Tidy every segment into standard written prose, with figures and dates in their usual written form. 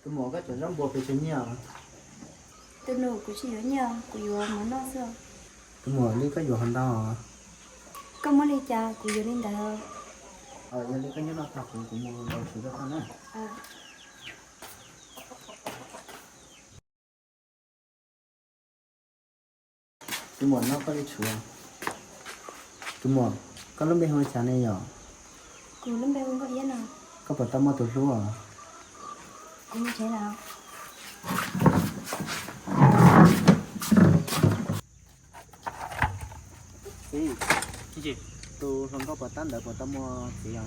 tôi mua cái chỗ rong bò phải chén nhiều tôi nấu cũng chỉ ở nhà cũng vừa món nó xưa tôi mua đi cái chỗ hành đó có món đi cha cũng vừa lên đó giờ đi cái chỗ nó thật cũng mua đầu thứ đó nè à tôi mua nó có đi chùa tôi mua có lúc bên hồi sáng này nhỏ cũng lúc bé không có gì nào có phải tao mua từ lúc à cũng như thế nào gì gì tôi không có phải tao đợi phải tao mua gì à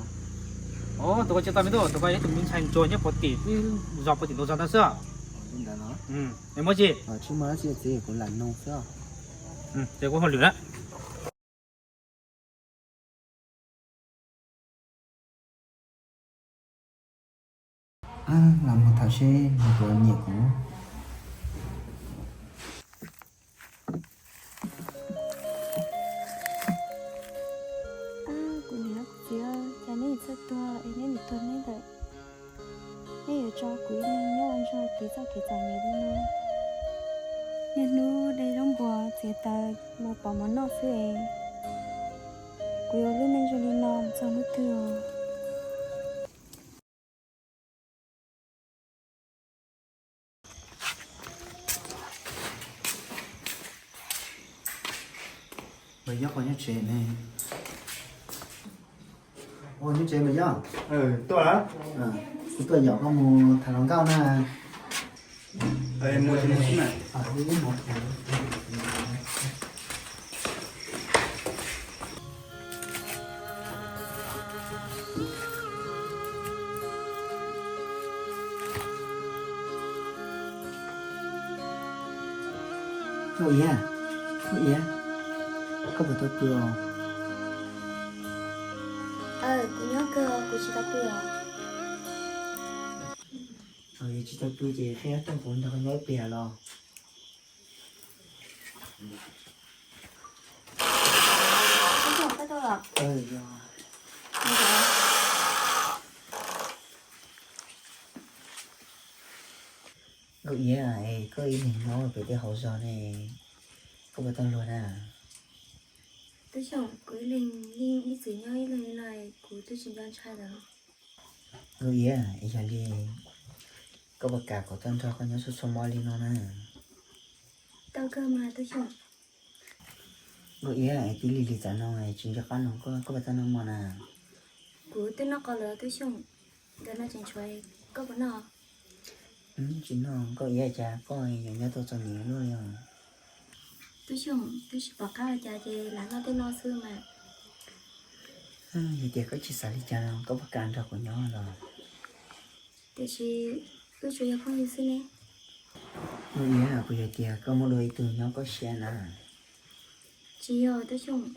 tôi có tao biết rồi tôi có tụi mình thành trôi nhé bột tỉ dọc bột tỉ đồ ra ta sữa bên đó nó em mua gì chứ mà gì cũng là nông sao để có hồi lửa đấy làm một thảo xe một cái nhiệt của cũng nhớ cũng chưa cha nên sẽ tua em nên bị tuần nên vậy nên ở cho quý nên nhớ anh cho tí sau kỹ càng này đi nữa nhà nu đây trong bò chỉ ta một bỏ món nọ xưa ấy quý ở lên cho đi làm cho nó thừa bây giờ có những chuyện này ôi những chuyện bây giờ tôi á tôi giờ có một thằng lòng cao nè em mua thêm một chút này đi một thôi yeah có phải tôi cười cũng nhớ cơ cũng chỉ có bữa chỉ tôi cười gì thế tôi cũng đâu nói bè lo không còn cái đâu à rồi có ý à có ý mình nói về cái hậu giờ này có phải tôi luôn à tôi chọn quý linh linh đi dưới nhau như này của tôi chỉ đang trai đó có ý à giờ đi có bậc cả của tôi cho con nhớ số số mò đi nó nè tao cơ mà tôi chọn có ý à tí lì lì trả nó này chính cho con nó có phải tao nó mà nè của tôi nó có lỡ tôi chọn để nó chẳng chơi có vấn nào chính nó có ý à cha có ai nhớ tôi cho nhiều luôn rồi tôi chọn tôi chỉ bảo các cha thì là nó tên nó xưa mà thì có chỉ xài đi cha nó có bậc cả cho của nhỏ rồi tôi chỉ tôi chơi không như xưa nè có ý à bây giờ tia có một đôi từ nhỏ có xe nè chỉ ở tôi chọn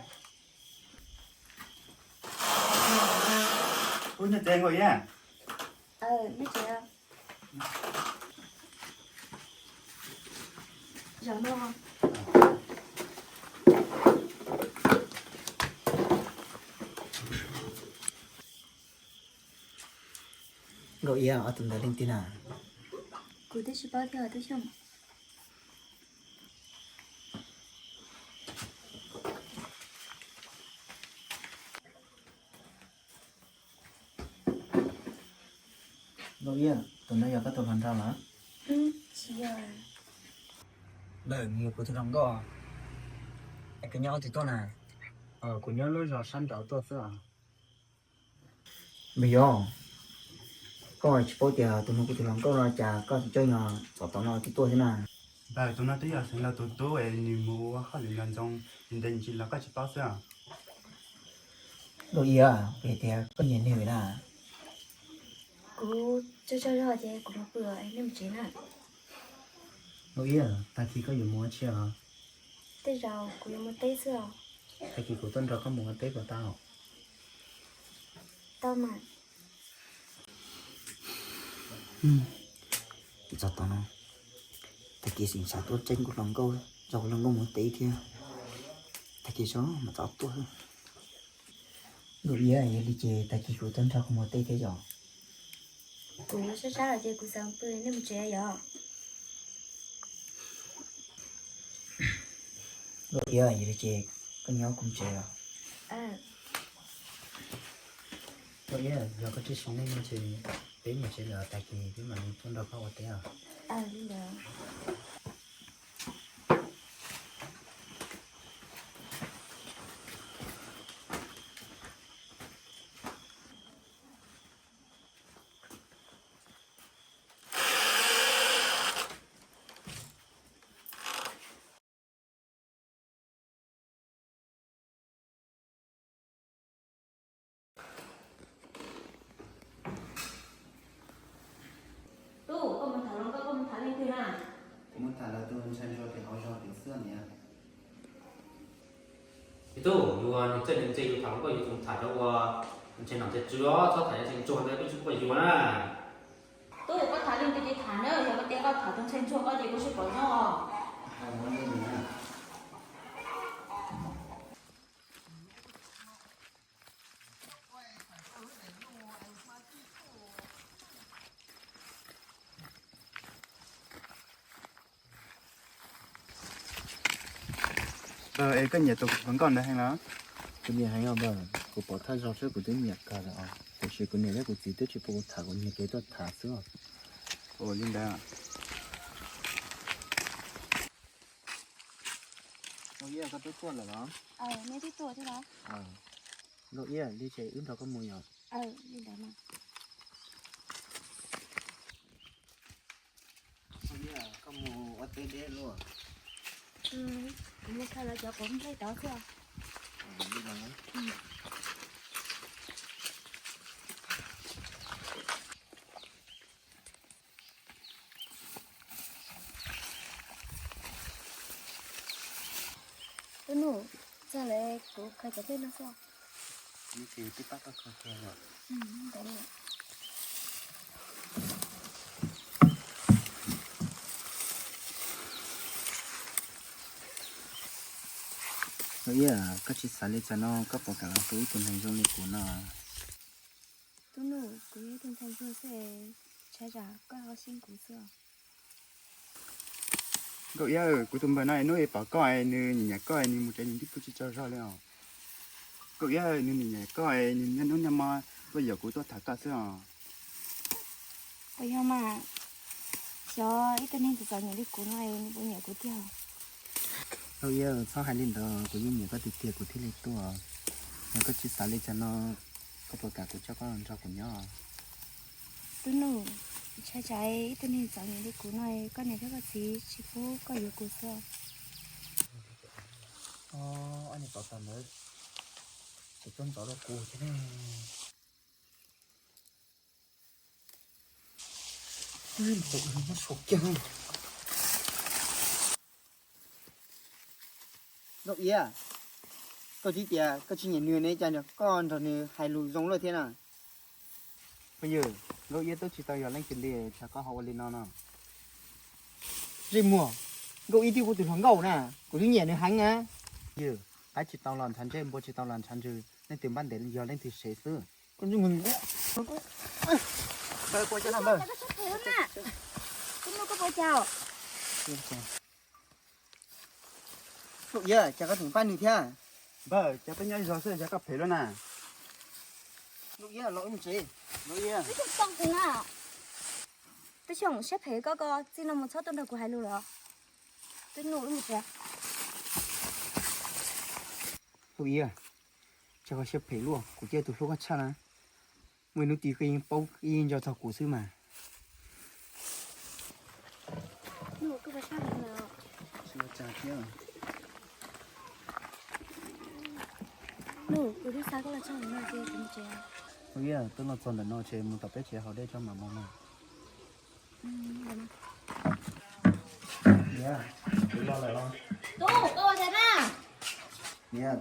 ôi nhà tiền rồi nha nó chỉ là giống đâu không có ý à ở tầm đó linh tin à của tôi chỉ bảo theo tôi chọn có ý à tụi nó giờ có tụi phần ra mà chỉ ở đời nhiều của tụi nó có cái nhau thì tôi nè của nhau lối rồi săn đậu tôi xưa bây giờ coi chỉ bao giờ tụi nó của tụi nó có ra trà có chỉ chơi nhỏ cho tụi nó thì tôi thế nào bà tôi nói tới giờ sinh là tôi em nhìn mua khó liền gần trong nhìn định chỉ là cái chỉ bao giờ rồi à về thì có nhìn nhiều là của cho rồi thì của nó vừa ấy nem chế nè rồi à ta khi có dùng mua chưa tết rau của một tết xưa ta khi của tuần rồi có mua tết của tao tao mà cho tao nó ta khi sinh sản tốt trên của lòng câu dầu lòng câu một tí kia ta khi số mà tao tốt rồi à đi chơi ta khi của tuần rồi có một tí thế rồi cũng sẽ ra là chị cũng sang bơi nên một trẻ giờ Rồi giờ vậy chị con nhau cũng chơi à? à Rồi giờ có chỉ sống nên chị đến mà chị là tại vì cái mà trong đầu có ở đây à? đi được tu con mình thả lông con mình thả lên kia nào Muốn thả là tôi xem cho thì họ cho thì xưa nhỉ. itu yuan chân chân yêu thằng có yêu thằng thả cho chân nào chân chữa cho thả chân chua đấy cái chút bây giờ na tu có thả lên cái gì thả nữa rồi cái té có thả trong sen chua có gì cũng sẽ có nhau Muốn như thế nào? Ấy cái nhiệt độ vẫn còn đấy hay là? Cái gì hay không bà? Cô bỏ thay rau sữa của tôi nhặt cả rồi à? Cô chỉ có này của chị tôi chỉ có thả của những cái đó thả sữa. Ồ, lên đây à? Rồi có tôi tuột rồi đó. mấy cái tuổi thế đó Rồi đi chơi ứng thọ có mùi nhở? đi đấy mà Rồi có mùi ở tây đế luôn. cũng một thời là cháu cũng thấy đó chưa Đi bằng ấy. tôi nụ giờ lại cũng khai cháu biết nó sao Như thế tí bác có khởi khe rồi. đấy là Rồi có chỉ xả lên cho nó có bỏ cả túi tuần hành trong này của nó. tôi nụ cứ thường thành xưa sẽ trái trả có học sinh của xưa Cậu yêu của tụi mình này nói bảo coi như nhà coi như một cái những cái cho ra liền. Cậu yêu như nhà coi như nó nhầm mà bây giờ của tôi thả cả xưa. bây giờ mà cho ít tên thì cho những cái của này bữa nhẹ của tiêu Rồi sau hai lần đó của những người có tiệt tiệt của thiết lịch tua. Nó có chỉ xả lên cho nó có bỏ cả của cho con cho của nhỏ. tôi nụ trái trái ít tên thì cho những cái của này có này các gì chỉ có nhiều của xưa Anh ấy bảo tầm đấy. Chỉ trong đó là cù chứ này. Tụi nó sụp chân. Rồi à, có chỉ tiệt, có chỉ nhận nửa này cho được con rồi nửa hai lù giống rồi thế nào? Bây giờ rồi tôi chỉ tao giờ lên kinh đi cho có hậu lên nó nào. Gì mua? Cậu ý tiêu của tụi thằng gầu nè, của thứ nhẹ nửa hành á. Giờ ai chỉ tao làm thành chứ bố chỉ tao làm thành chứ nên tìm ban để giờ lên thì sẽ xưa. Con chúng mình Bơ qua cho làm bơ. tôi nụ có bộ chào Rồi à, chả có thằng pan được thế. Bơ, cho tôi nhảy gió xưa cho cặp phê luôn à. Rồi à, lỗi một gì? Rồi à. tôi không xong cùng à tôi chồng xếp hết có xin nó một số tuần đầu của hai lù đó tôi nụ một trẻ Rồi à, chả có xếp phê luôn, của chơi tụi số có chăn á. Mình nó tí cái bao yên cho thằng của sư mà. nụ cứ phải sao nữa Chưa chả chưa. nụ cứ đi xa có là cho nó chơi cũng trẻ Rồi tôi nó còn là nó chơi một tập bé chơi họ để cho mà mong này. Tôi lo lại lo. tu có bao giờ na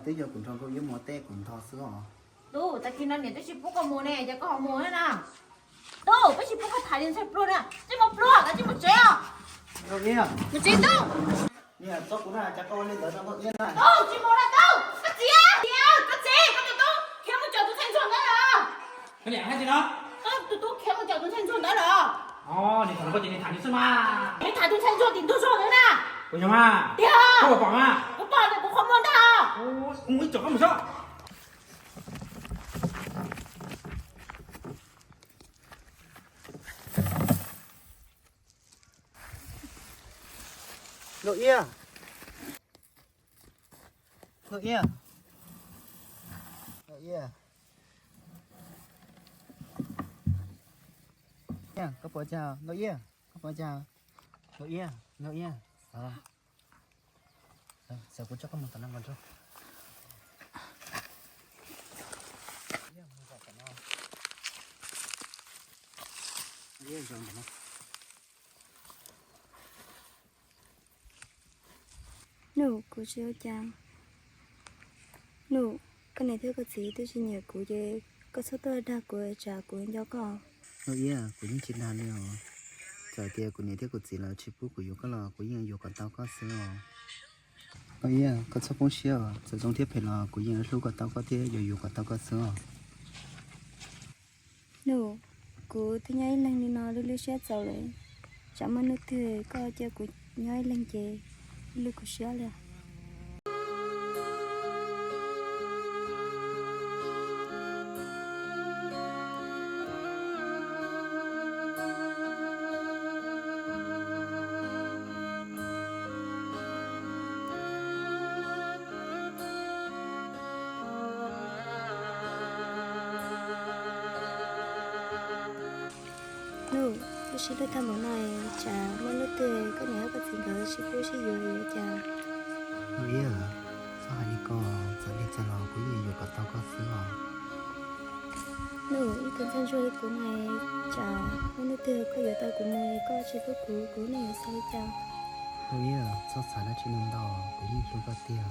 Tới giờ cũng trong có yếu mùa tê cũng thò sữa hả? tu ta kia nóเนี่ยtôi chỉ bút có mùa này giờ có họ mùa nữa nè tu tôi chỉ bút có thải điện xem pro nè chỉ một pro là chỉ một trẻ Rồi à, một trẻ tu nè, cho cũng là chả có lên tới nó có yên này. tu chỉ một là tu cái gì á cái gì cái gì tu khi một chỗ tôi thành chuẩn đấy à cái này hay gì đó tôi kéo một chỗ tôi thành chuẩn đấy 嘛？ 你抬头才做顶头说人呐？ 为什么？ 对啊， 我绑啊！ 我抱着我好摸到。我找不上。 Nội ia. Nội ia. Nội ia. Nha, có bỏ chào, nội ia, có bỏ chào. Nội ia, nội ia. Sao cũng cho có một tấn năng còn cho. Nội ia rồi mà. Nụ của siêu chàng. Nụ, cái này thưa có gì tôi chỉ nhớ của gì. Có số tôi đã của trả của cho con. Nội ia của những chuyện nào nữa giờ kia của những thứ của chị là chỉ bút của yêu cái là của những yêu còn tao có xíu nội ia có số phong xíu giờ trong thiết phải là của những lúc còn tao có thế giờ yêu còn tao có xíu Nụ, của tôi nhảy lên đi nó lưu xét giàu lại. Chẳng mà nước thừa có cho của nhảy lên chè. Lưu của xíu là. Nụ, tôi sẽ đưa thăm ở này chả mà nước thừa có nhớ có gì đó sẽ phụ sẽ yêu chả. nội ia sao hai đi co giờ đi cho nó của những yêu còn tao có xíu Nụ, ý kiến thân rồi của này chả mà nước thừa có yêu tao của này có chỉ có của này sao chả. nội ia sao sáng nó chỉ nằm đỏ của những lúc có tiền